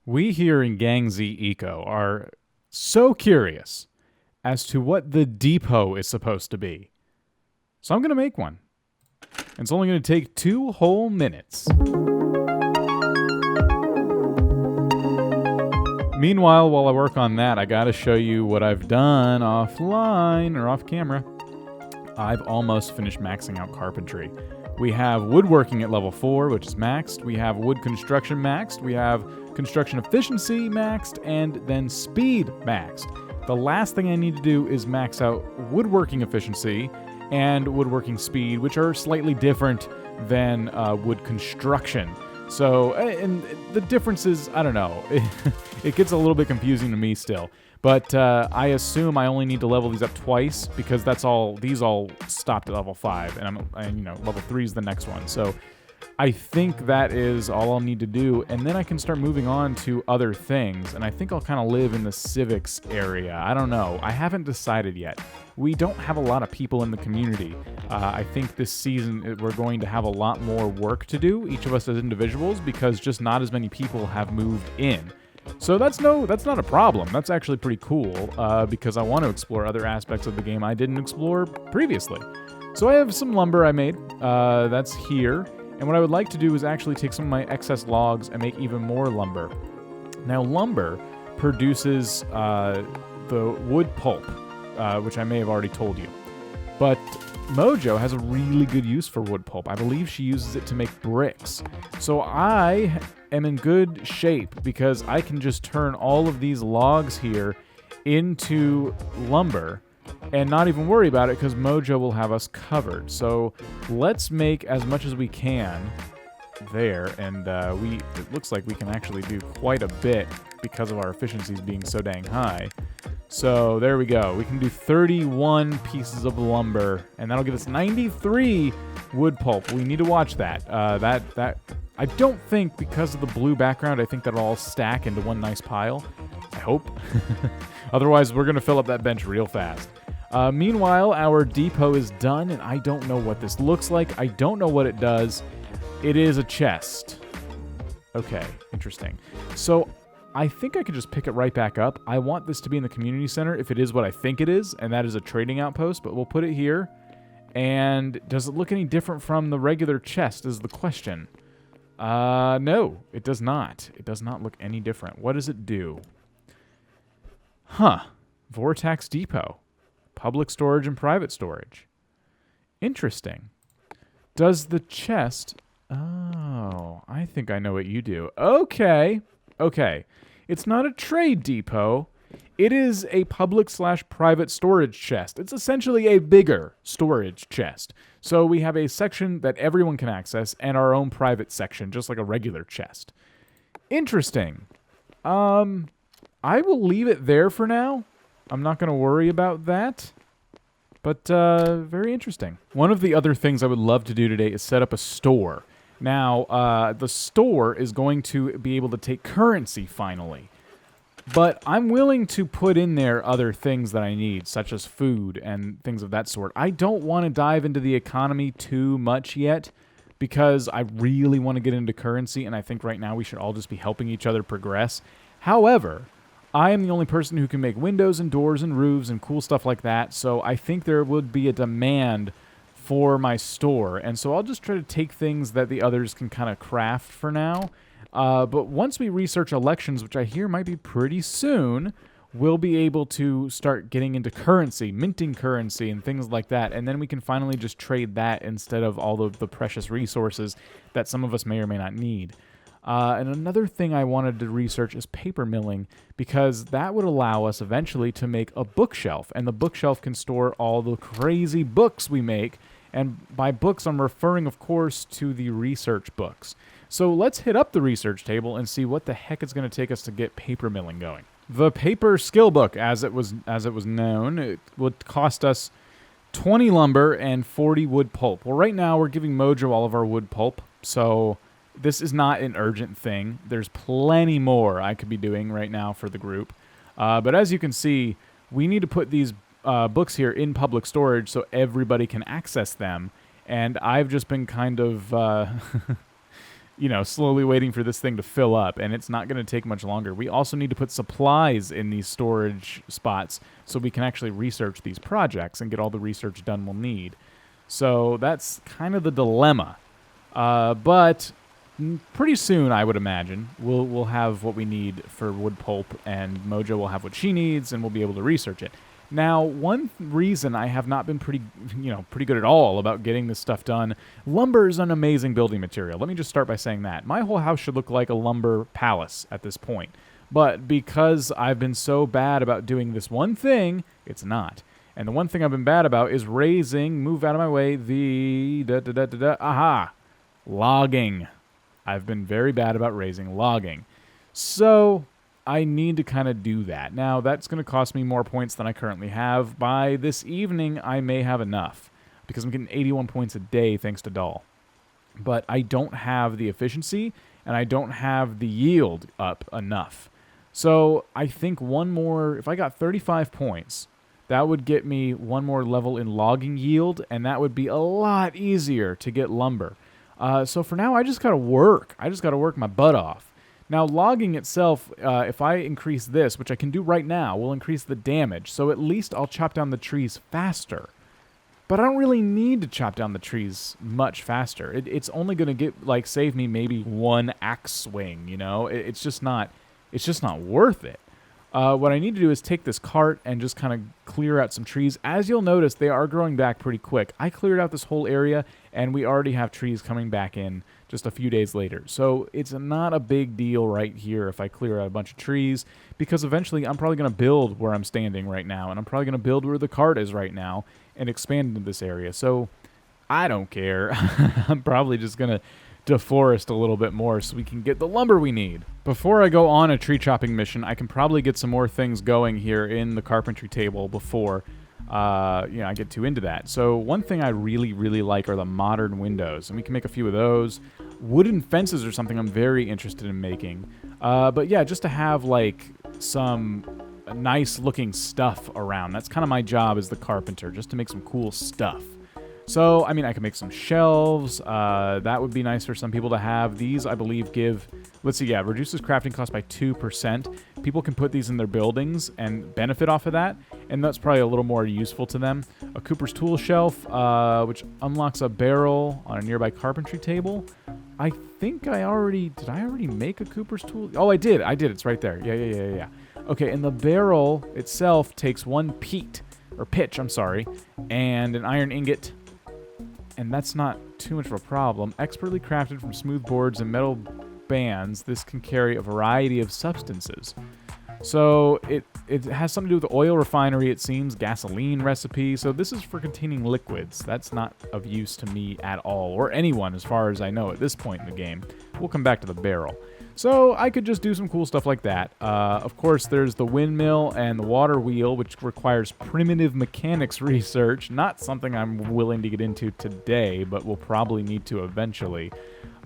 We here in GangZ ECO are so curious as to what the depot is supposed to be. So I'm going to make one. It's only going to take 2 whole minutes. Meanwhile, while I work on that, I got to show you what I've done offline or off camera. I've almost finished maxing out carpentry. We have woodworking at level 4, which is maxed. We have wood construction maxed. We have construction efficiency maxed, and then speed maxed. The last thing I need to do is max out woodworking efficiency and woodworking speed, which are slightly different than wood construction. So, and the difference is, I don't know, it gets a little bit confusing to me still. But I assume I only need to level these up twice because these all stopped at level 5, and level 3 is the next one. So I think that is all I'll need to do, and then I can start moving on to other things, and I think I'll kind of live in the civics area. I don't know. I haven't decided yet. We don't have a lot of people in the community. I think this season we're going to have a lot more work to do, each of us as individuals, because just not as many people have moved in. So that's not a problem. That's actually pretty cool because I want to explore other aspects of the game I didn't explore previously. So I have some lumber I made. That's here. And what I would like to do is actually take some of my excess logs and make even more lumber. Now, lumber produces the wood pulp, which I may have already told you. But Mojo has a really good use for wood pulp. I believe she uses it to make bricks. So I am in good shape because I can just turn all of these logs here into lumber and not even worry about it because Mojo will have us covered. So let's make as much as we can there, and it looks like we can actually do quite a bit because of our efficiencies being so dang high. So there we go. We can do 31 pieces of lumber, and that'll give us 93 wood pulp. We need to watch that. I don't think, because of the blue background, I think that'll all stack into one nice pile. I hope. Otherwise, we're going to fill up that bench real fast. Meanwhile, our depot is done, and I don't know what this looks like. I don't know what it does. It is a chest. Okay, interesting. So I think I could just pick it right back up. I want this to be in the community center if it is what I think it is, and that is a trading outpost, but we'll put it here. And does it look any different from the regular chest is the question. No, it does not. It does not look any different. What does it do? Vortac depot. Public storage and private storage. Interesting. Does the chest... Oh, I think I know what you do. Okay. It's not a trade depot. It is a public/private storage chest. It's essentially a bigger storage chest. So we have a section that everyone can access and our own private section, just like a regular chest. Interesting. I will leave it there for now. I'm not going to worry about that. But very interesting. One of the other things I would love to do today is set up a store. Now, the store is going to be able to take currency finally. But I'm willing to put in there other things that I need, such as food and things of that sort. I don't want to dive into the economy too much yet because I really want to get into currency, and I think right now we should all just be helping each other progress. However, I am the only person who can make windows and doors and roofs and cool stuff like that, so I think there would be a demand for my store. And so I'll just try to take things that the others can kind of craft for now. But once we research elections, which I hear might be pretty soon, we'll be able to start getting into currency, minting currency and things like that. And then we can finally just trade that instead of all of the precious resources that some of us may or may not need. And another thing I wanted to research is paper milling, because that would allow us eventually to make a bookshelf. And the bookshelf can store all the crazy books we make. And by books, I'm referring, of course, to the research books. So let's hit up the research table and see what the heck it's going to take us to get paper milling going. The paper skill book, as it was known, it would cost us 20 lumber and 40 wood pulp. Well, right now we're giving Mojo all of our wood pulp, so this is not an urgent thing. There's plenty more I could be doing right now for the group. But as you can see, we need to put these books here in public storage so everybody can access them. And I've just been kind of slowly waiting for this thing to fill up, and it's not going to take much longer. We also need to put supplies in these storage spots so we can actually research these projects and get all the research done we'll need. So that's kind of the dilemma. But pretty soon, I would imagine, we'll have what we need for wood pulp, and Mojo will have what she needs, and we'll be able to research it. Now, one reason I have not been pretty good at all about getting this stuff done, lumber is an amazing building material. Let me just start by saying that. My whole house should look like a lumber palace at this point. But because I've been so bad about doing this one thing, it's not. And the one thing I've been bad about is move out of my way, logging. I've been very bad about raising logging. So I need to kind of do that. Now, that's going to cost me more points than I currently have. By this evening, I may have enough, because I'm getting 81 points a day thanks to Doll. But I don't have the efficiency, and I don't have the yield up enough. So I think if I got 35 points, that would get me one more level in logging yield, and that would be a lot easier to get lumber. So for now, I just got to work. I just got to work my butt off. Now, logging itself, if I increase this, which I can do right now, will increase the damage. So at least I'll chop down the trees faster. But I don't really need to chop down the trees much faster. It's only going to save me maybe one axe swing, It's just not worth it. What I need to do is take this cart and just kind of clear out some trees. As you'll notice, they are growing back pretty quick. I cleared out this whole area, and we already have trees coming back in just a few days later. So it's not a big deal right here if I clear out a bunch of trees, because eventually I'm probably going to build where I'm standing right now, and I'm probably going to build where the cart is right now and expand into this area. So I don't care. I'm probably just going to deforest a little bit more so we can get the lumber we need. Before I go on a tree chopping mission, I can probably get some more things going here in the carpentry table before I get too into that. So one thing I really, really like are the modern windows, and we can make a few of those. Wooden fences are something I'm very interested in making. But yeah, just to have some nice looking stuff around. That's kind of my job as the carpenter, just to make some cool stuff. So, I mean, I can make some shelves. That would be nice for some people to have. These, I believe, reduces crafting cost by 2%. People can put these in their buildings and benefit off of that, and that's probably a little more useful to them. A Cooper's tool shelf, which unlocks a barrel on a nearby carpentry table. I think did I already make a Cooper's tool? Oh, I did. It's right there. Yeah. Okay, and the barrel itself takes one pitch, and an iron ingot. And that's not too much of a problem. Expertly crafted from smooth boards and metal bands, this can carry a variety of substances. So it has something to do with the oil refinery, it seems, gasoline recipe. So this is for containing liquids. That's not of use to me at all, or anyone as far as I know at this point in the game. We'll come back to the barrel. So I could just do some cool stuff like that. Of course, there's the windmill and the water wheel, which requires primitive mechanics research. Not something I'm willing to get into today, but we'll probably need to eventually.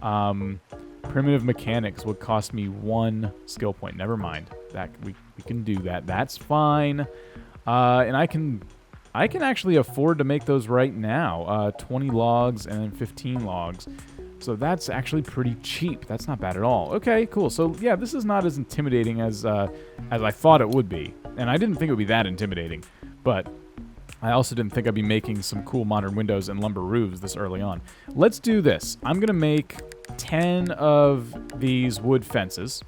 Primitive mechanics would cost me 1 skill point. Never mind. That we can do that. That's fine. And I can actually afford to make those right now. 20 logs and then 15 logs. So that's actually pretty cheap. That's not bad at all. Okay, cool. So yeah, this is not as intimidating as I thought it would be. And I didn't think it would be that intimidating. But I also didn't think I'd be making some cool modern windows and lumber roofs this early on. Let's do this. I'm going to make 10 of these wood fences.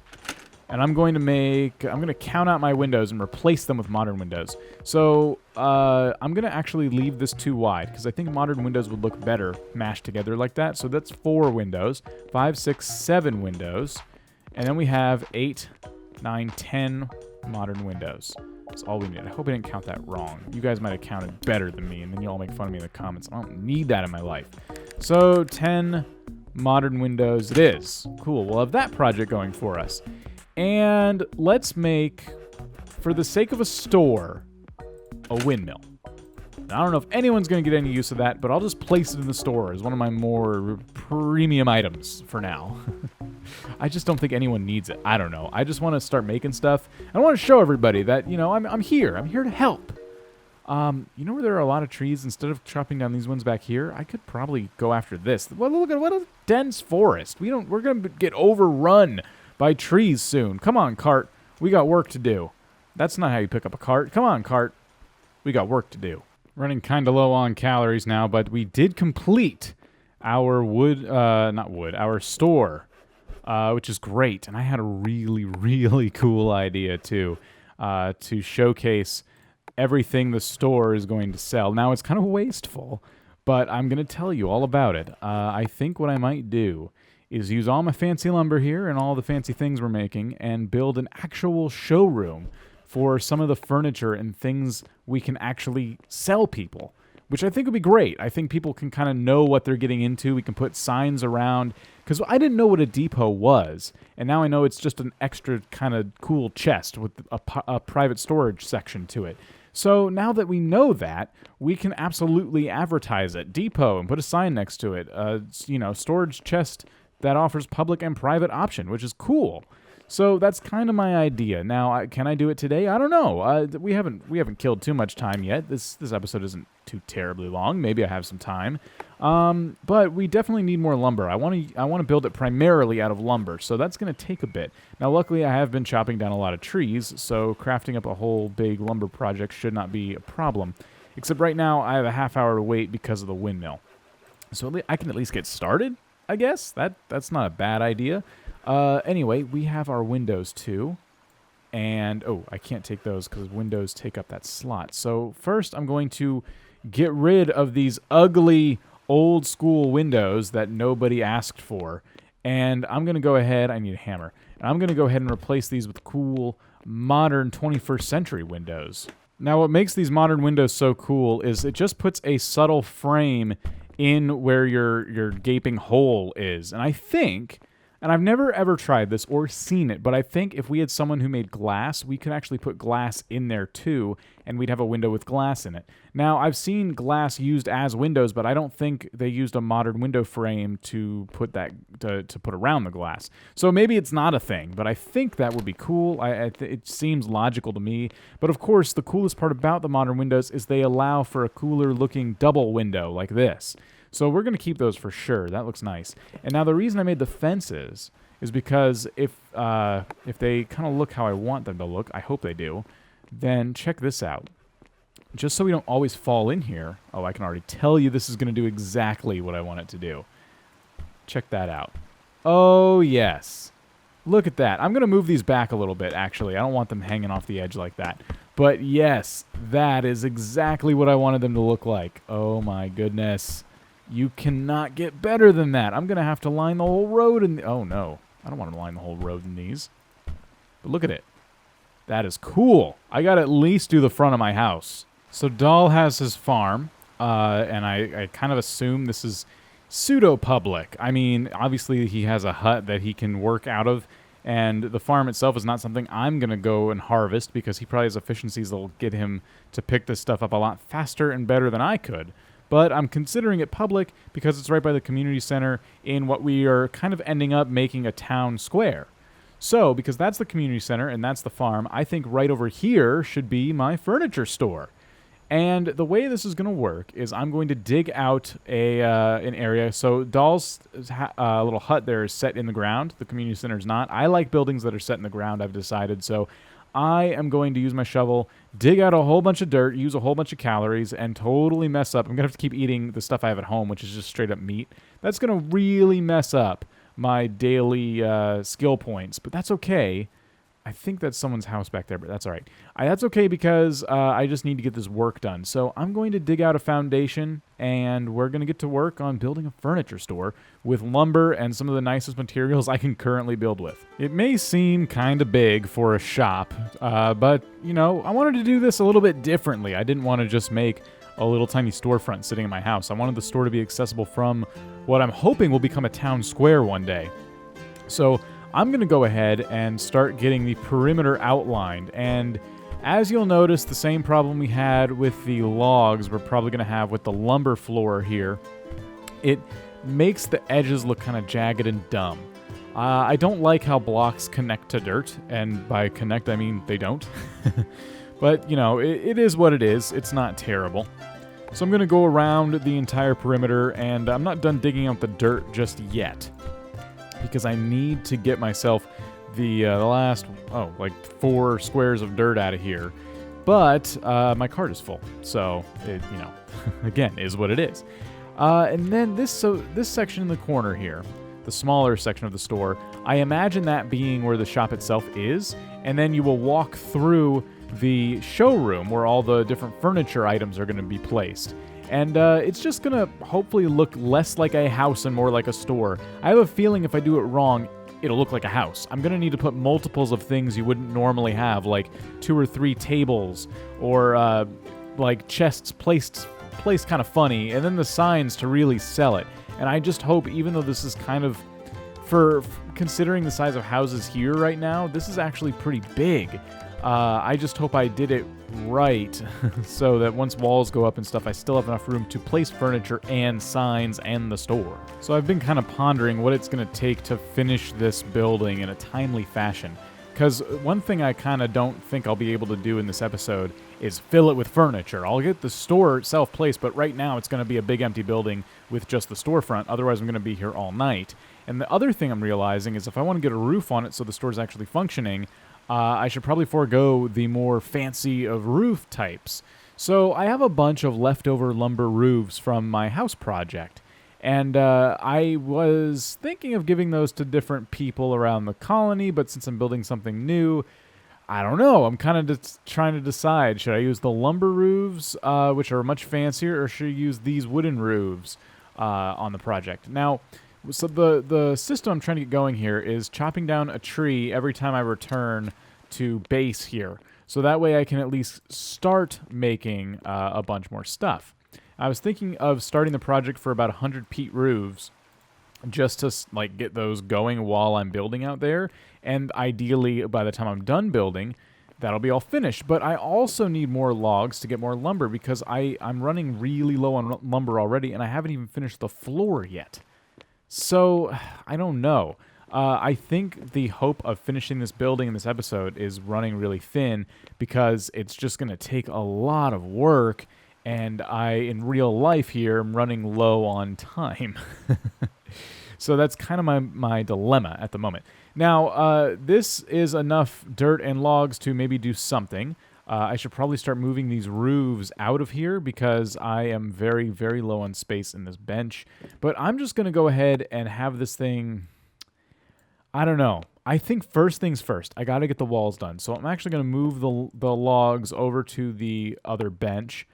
And I'm going to count out my windows and replace them with modern windows. So I'm going to actually leave this too wide, because I think modern windows would look better mashed together like that. So that's 4 windows, 5, 6, 7 windows. And then we have 8, 9, 10 modern windows. That's all we need. I hope I didn't count that wrong. You guys might have counted better than me, and then you all make fun of me in the comments. I don't need that in my life. So 10 modern windows it is. Cool. We'll have that project going for us. And let's make, for the sake of a store, a windmill. Now, I don't know if anyone's going to get any use of that, but I'll just place it in the store as one of my more premium items for now. I just don't think anyone needs it. I don't know. I just want to start making stuff. I want to show everybody that, I'm here. I'm here to help. You know where there are a lot of trees? Instead of chopping down these ones back here, I could probably go after this. Well, look at what a dense forest. We're gonna get overrun by trees soon. Come on, cart. We got work to do. That's not how you pick up a cart. Come on, cart. We got work to do. Running kind of low on calories now, but we did complete our our store, which is great. And I had a really, really cool idea too, to showcase everything the store is going to sell. Now, it's kind of wasteful, but I'm going to tell you all about it. I think what I might do is use all my fancy lumber here and all the fancy things we're making and build an actual showroom for some of the furniture and things we can actually sell people, which I think would be great. I think people can kind of know what they're getting into. We can put signs around, because I didn't know what a depot was, and now I know it's just an extra kind of cool chest with a private storage section to it. So now that we know that, we can absolutely advertise it, depot, and put a sign next to it. Storage chest that offers public and private option, which is cool. So that's kind of my idea. Now, can I do it today? I don't know. We haven't killed too much time yet. This episode isn't too terribly long. Maybe I have some time. But we definitely need more lumber. I want to build it primarily out of lumber, so that's going to take a bit. Now, luckily, I have been chopping down a lot of trees, so crafting up a whole big lumber project should not be a problem. Except right now, I have a half hour to wait because of the windmill. So I can at least get started, I guess. That's not a bad idea. Anyway, we have our windows too. And, I can't take those because windows take up that slot. So first I'm going to get rid of these ugly old school windows that nobody asked for. And I'm going to go ahead, I need a hammer. And I'm going to go ahead and replace these with cool modern 21st century windows. Now what makes these modern windows so cool is it just puts a subtle frame in where your gaping hole is. And I think, and I've never ever tried this or seen it, but I think if we had someone who made glass, we could actually put glass in there too, and we'd have a window with glass in it. Now, I've seen glass used as windows, but I don't think they used a modern window frame to put that to put around the glass. So maybe it's not a thing, but I think that would be cool. It seems logical to me. But of course, the coolest part about the modern windows is they allow for a cooler looking double window like this. So we're going to keep those for sure. That looks nice. And now the reason I made the fences is because if they kind of look how I want them to look, I hope they do, then check this out. Just so we don't always fall in here. Oh, I can already tell you this is going to do exactly what I want it to do. Check that out. Oh, yes. Look at that. I'm going to move these back a little bit, actually. I don't want them hanging off the edge like that. But yes, that is exactly what I wanted them to look like. Oh, my goodness. You cannot get better than that. I'm going to have to line the whole road in... Oh, no. I don't want to line the whole road in these. But look at it. That is cool. I got to at least do the front of my house. So Dahl has his farm, and I kind of assume this is pseudo-public. I mean, obviously he has a hut that he can work out of, and the farm itself is not something I'm going to go and harvest because he probably has efficiencies that will get him to pick this stuff up a lot faster and better than I could. But I'm considering it public because it's right by the community center in what we are kind of ending up making a town square. So, because that's the community center and that's the farm, I think right over here should be my furniture store. And the way this is going to work is I'm going to dig out an area. So Dahl's little hut there is set in the ground. The community center is not. I like buildings that are set in the ground, I've decided. So I am going to use my shovel, dig out a whole bunch of dirt, use a whole bunch of calories, and totally mess up. I'm going to have to keep eating the stuff I have at home, which is just straight up meat. That's going to really mess up my daily skill points, but that's okay. I think that's someone's house back there, but that's all right. That's okay because I just need to get this work done. So I'm going to dig out a foundation, and we're going to get to work on building a furniture store with lumber and some of the nicest materials I can currently build with. It may seem kind of big for a shop, but, you know, I wanted to do this a little bit differently. I didn't want to just make a little tiny storefront sitting in my house. I wanted the store to be accessible from what I'm hoping will become a town square one day. So I'm going to go ahead and start getting the perimeter outlined, and as you'll notice, the same problem we had with the logs we're probably going to have with the lumber floor here. It makes the edges look kind of jagged and dumb. I don't like how blocks connect to dirt, and by connect I mean they don't. But, you know, it is what it is. It's not terrible. So I'm going to go around the entire perimeter, and I'm not done digging out the dirt just yet, because I need to get myself the last, like 4 squares of dirt out of here. But my cart is full, so it, you know, again, is what it is. And then this section in the corner here, the smaller section of the store, I imagine that being where the shop itself is, and then you will walk through the showroom where all the different furniture items are going to be placed. And it's just going to hopefully look less like a house and more like a store. I have a feeling if I do it wrong, it'll look like a house. I'm going to need to put multiples of things you wouldn't normally have, like 2 or 3 tables, or like chests placed kind of funny, and then the signs to really sell it. And I just hope, even though this is kind of, for considering the size of houses here right now, this is actually pretty big. I just hope I did it right so that once walls go up and stuff, I still have enough room to place furniture and signs and the store. So I've been kind of pondering what it's going to take to finish this building in a timely fashion. Because one thing I kind of don't think I'll be able to do in this episode is fill it with furniture. I'll get the store itself placed, but right now it's going to be a big empty building with just the storefront. Otherwise, I'm going to be here all night. And the other thing I'm realizing is if I want to get a roof on it so the store's actually functioning, I should probably forego the more fancy of roof types. So I have a bunch of leftover lumber roofs from my house project. And I was thinking of giving those to different people around the colony, but since I'm building something new, I don't know. I'm kind of just trying to decide. Should I use the lumber roofs, which are much fancier, or should I use these wooden roofs on the project? Now, so the system I'm trying to get going here is chopping down a tree every time I return to base here. So that way I can at least start making a bunch more stuff. I was thinking of starting the project for about 100 peat roofs just to like get those going while I'm building out there. And ideally, by the time I'm done building, that'll be all finished. But I also need more logs to get more lumber because I'm running really low on lumber already, and I haven't even finished the floor yet. So, I don't know. I think the hope of finishing this building in this episode is running really thin because it's just going to take a lot of work, and I, in real life here, am running low on time. So that's kind of my dilemma at the moment. Now, this is enough dirt and logs to maybe do something. I should probably start moving these roofs out of here because I am very, very low on space in this bench. But I'm just going to go ahead and have this thing, I don't know. I think first things first, I got to get the walls done. So I'm actually going to move the logs over to the other bench.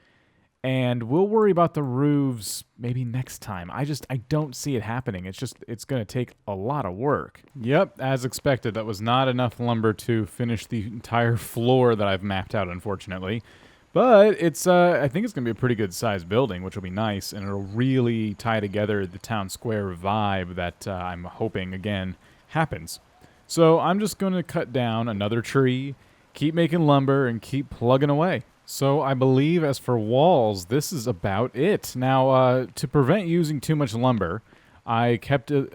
And we'll worry about the roofs maybe next time. I don't see it happening. It's going to take a lot of work. Yep, as expected, that was not enough lumber to finish the entire floor that I've mapped out, unfortunately. But it's I think it's going to be a pretty good sized building, which will be nice, and it'll really tie together the town square vibe that I'm hoping, again, happens. So I'm just going to cut down another tree, keep making lumber, and keep plugging away. So I believe as for walls, this is about it. Now, to prevent using too much lumber, I kept it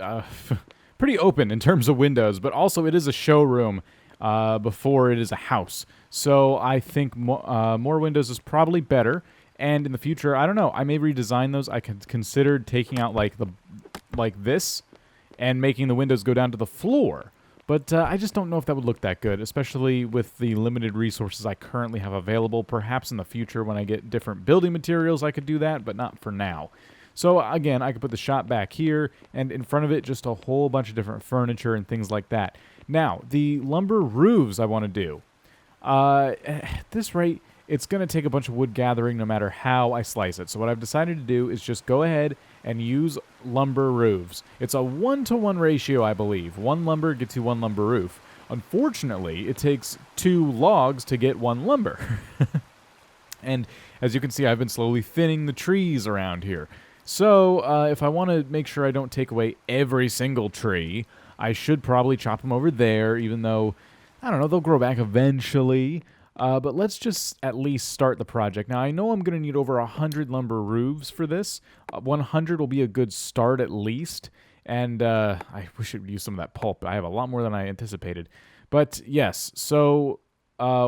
pretty open in terms of windows, but also it is a showroom before it is a house. So I think more windows is probably better. And in the future, I don't know, I may redesign those. I could consider taking out like this and making the windows go down to the floor. But I just don't know if that would look that good, especially with the limited resources I currently have available. Perhaps in the future when I get different building materials I could do that, but not for now. So again, I could put the shop back here, and in front of it just a whole bunch of different furniture and things like that. Now, the lumber roofs I want to do. At this rate, it's going to take a bunch of wood gathering no matter how I slice it. So what I've decided to do is just go ahead and use lumber roofs. It's a 1-to-1 ratio, I believe. 1 lumber gets you 1 lumber roof. Unfortunately, it takes 2 logs to get 1 lumber. And as you can see, I've been slowly thinning the trees around here. So if I want to make sure I don't take away every single tree, I should probably chop them over there, even though, I don't know, they'll grow back eventually. But let's just at least start the project. Now, I know I'm going to need over 100 lumber roofs for this. 100 will be a good start at least. And I wish I would use some of that pulp. I have a lot more than I anticipated. But yes, so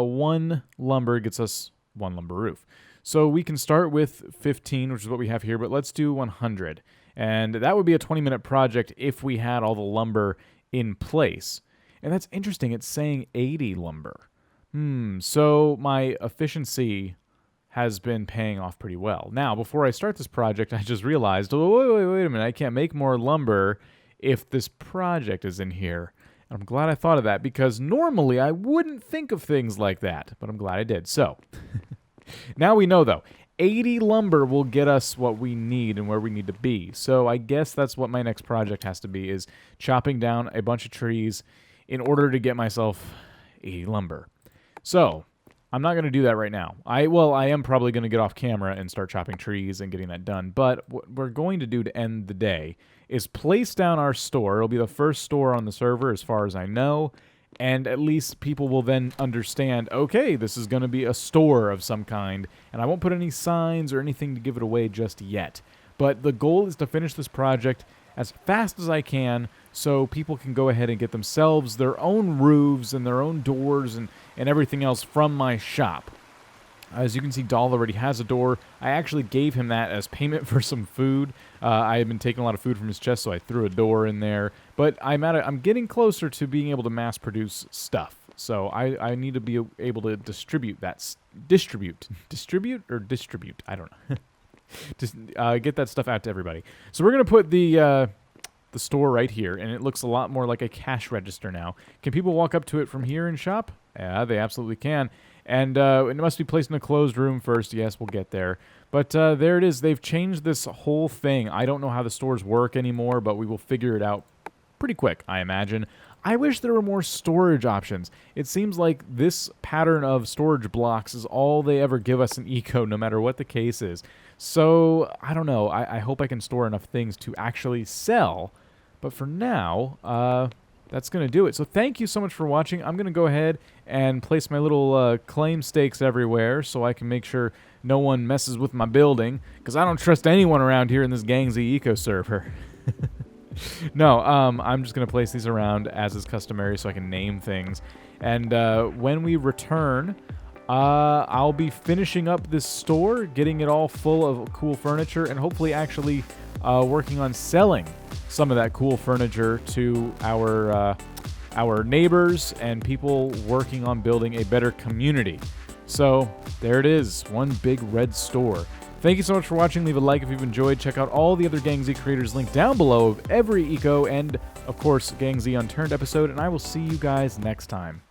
one lumber gets us one lumber roof. So we can start with 15, which is what we have here, but let's do 100. And that would be a 20-minute project if we had all the lumber in place. And that's interesting. It's saying 80 lumber. So my efficiency has been paying off pretty well. Now, before I start this project, I just realized, wait a minute, I can't make more lumber if this project is in here. And I'm glad I thought of that, because normally I wouldn't think of things like that, but I'm glad I did. So, now we know, though, 80 lumber will get us what we need and where we need to be. So I guess that's what my next project has to be, is chopping down a bunch of trees in order to get myself 80 lumber. So, I'm not going to do that right now. I am probably going to get off camera and start chopping trees and getting that done. But what we're going to do to end the day is place down our store. It'll be the first store on the server as far as I know. And at least people will then understand, okay, this is going to be a store of some kind. And I won't put any signs or anything to give it away just yet. But the goal is to finish this project as fast as I can so people can go ahead and get themselves their own roofs and their own doors and everything else from my shop. As you can see, Doll already has a door. I actually gave him that as payment for some food. I had been taking a lot of food from his chest, so I threw a door in there. But I'm getting closer to being able to mass produce stuff. So I need to be able to distribute that. Distribute? I don't know. Just get that stuff out to everybody. So we're going to put the store right here, and it looks a lot more like a cash register now. Can people walk up to it from here and shop? Yeah, they absolutely can. And it must be placed in a closed room first. Yes, we'll get there. But there it is. They've changed this whole thing. I don't know how the stores work anymore, but we will figure it out pretty quick, I imagine. I wish there were more storage options. It seems like this pattern of storage blocks is all they ever give us in Eco, no matter what the case is. So, I don't know. I hope I can store enough things to actually sell. But for now, that's going to do it. So thank you so much for watching. I'm going to go ahead and place my little claim stakes everywhere so I can make sure no one messes with my building, because I don't trust anyone around here in this GangZ ECO server. No, I'm just going to place these around as is customary so I can name things. And when we return, I'll be finishing up this store, getting it all full of cool furniture, and hopefully actually working on selling some of that cool furniture to our neighbors and people working on building a better community. So there it is, one big red store. Thank you so much for watching. Leave a like if you've enjoyed. Check out all the other GangZ creators linked down below of every Eco and, of course, GangZ Unturned episode, and I will see you guys next time.